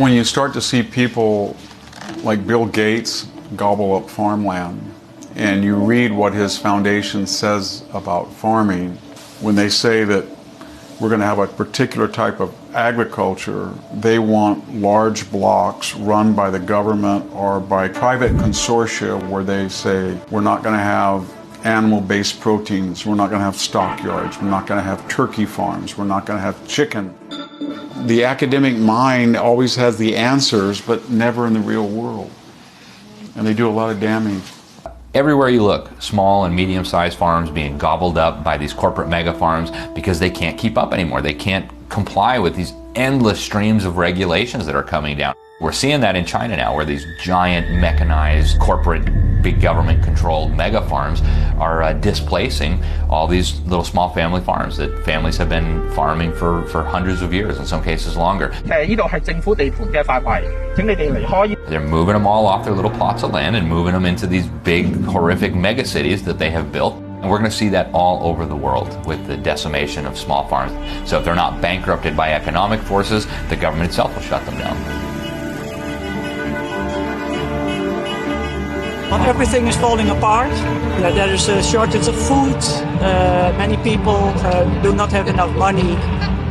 When you start to see people like Bill Gates gobble up farmland, and you read what his foundation says about farming, when they say that we're going to have a particular type of agriculture, they want large blocks run by the government or by private consortia where they say we're not going to have animal-based proteins, we're not going to have stockyards, we're not going to have turkey farms, we're not going to have chicken. The academic mind always has the answers, but never in the real world. And they do a lot of damage. Everywhere you look, small and medium-sized farms being gobbled up by these corporate mega farms because they can't keep up anymore. They can't comply with these endless streams of regulations that are coming down. We're seeing that in China now, where these giant mechanized corporate, big government-controlled mega farms are displacing all these little small family farms that families have been farming for hundreds of years, in some cases longer. They're moving them all off their little plots of land and moving them into these big, horrific mega cities that they have built. And we're going to see that all over the world with the decimation of small farms. So if they're not bankrupted by economic forces, the government itself will shut them down. Everything is falling apart. There is a shortage of food. Many people do not have enough money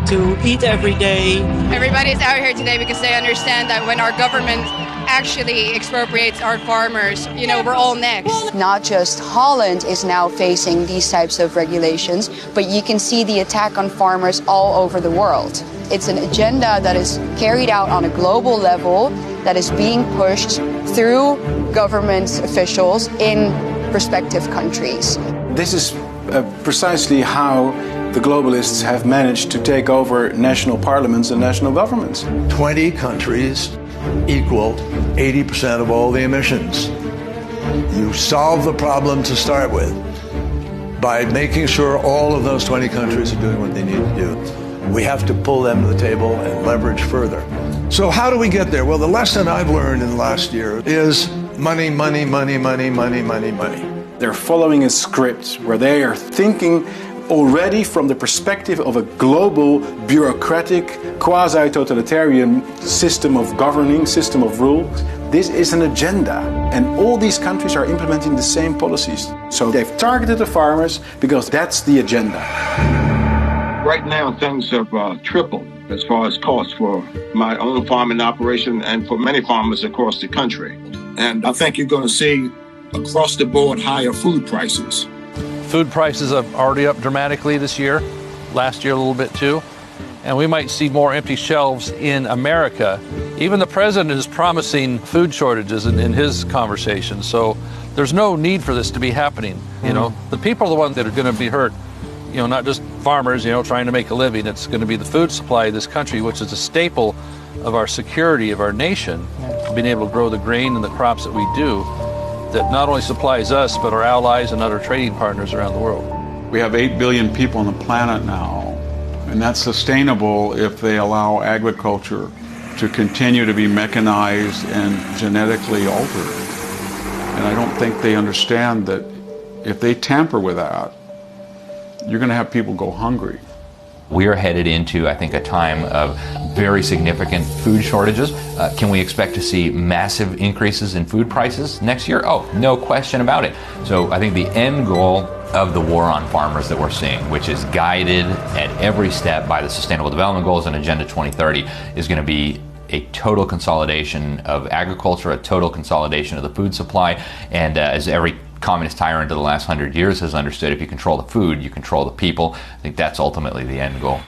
to eat every day. Everybody's out here today because they understand that when our government actually expropriates our farmers, we're all next. Not just Holland is now facing these types of regulations, but you can see the attack on farmers all over the world. It's an agenda that is carried out on a global level, that is being pushed through government officials in respective countries. This is precisely how the globalists have managed to take over national parliaments and national governments. 20 countries equal 80% of all the emissions. You solve the problem to start with by making sure all of those 20 countries are doing what they need to do. We have to pull them to the table and leverage further. So how do we get there? Well, the lesson I've learned in the last year is money, money, money, money, money, money, money. They're following a script where they are thinking already from the perspective of a global, bureaucratic, quasi-totalitarian system of governing, system of rule. This is an agenda, and all these countries are implementing the same policies. So they've targeted the farmers because that's the agenda. Right now, things have tripled as far as costs for my own farming operation and for many farmers across the country. And I think you're going to see across the board higher food prices. Food prices are already up dramatically this year, last year a little bit too, and we might see more empty shelves in America. Even the president is promising food shortages in his conversation, so there's no need for this to be happening. The people are the ones that are going to be hurt. Not just farmers, trying to make a living. It's going to be the food supply of this country, which is a staple of our security of our nation, being able to grow the grain and the crops that we do, that not only supplies us, but our allies and other trading partners around the world. We have 8 billion people on the planet now, and that's sustainable if they allow agriculture to continue to be mechanized and genetically altered. And I don't think they understand that if they tamper with that, you're going to have people go hungry. We are headed into, I think, a time of very significant food shortages. Can we expect to see massive increases in food prices next year? Oh, no question about it. So I think the end goal of the war on farmers that we're seeing, which is guided at every step by the Sustainable Development Goals and Agenda 2030, is going to be a total consolidation of agriculture, a total consolidation of the food supply, and as every communist tyrant of the last 100 years has understood, if you control the food, you control the people. I think that's ultimately the end goal.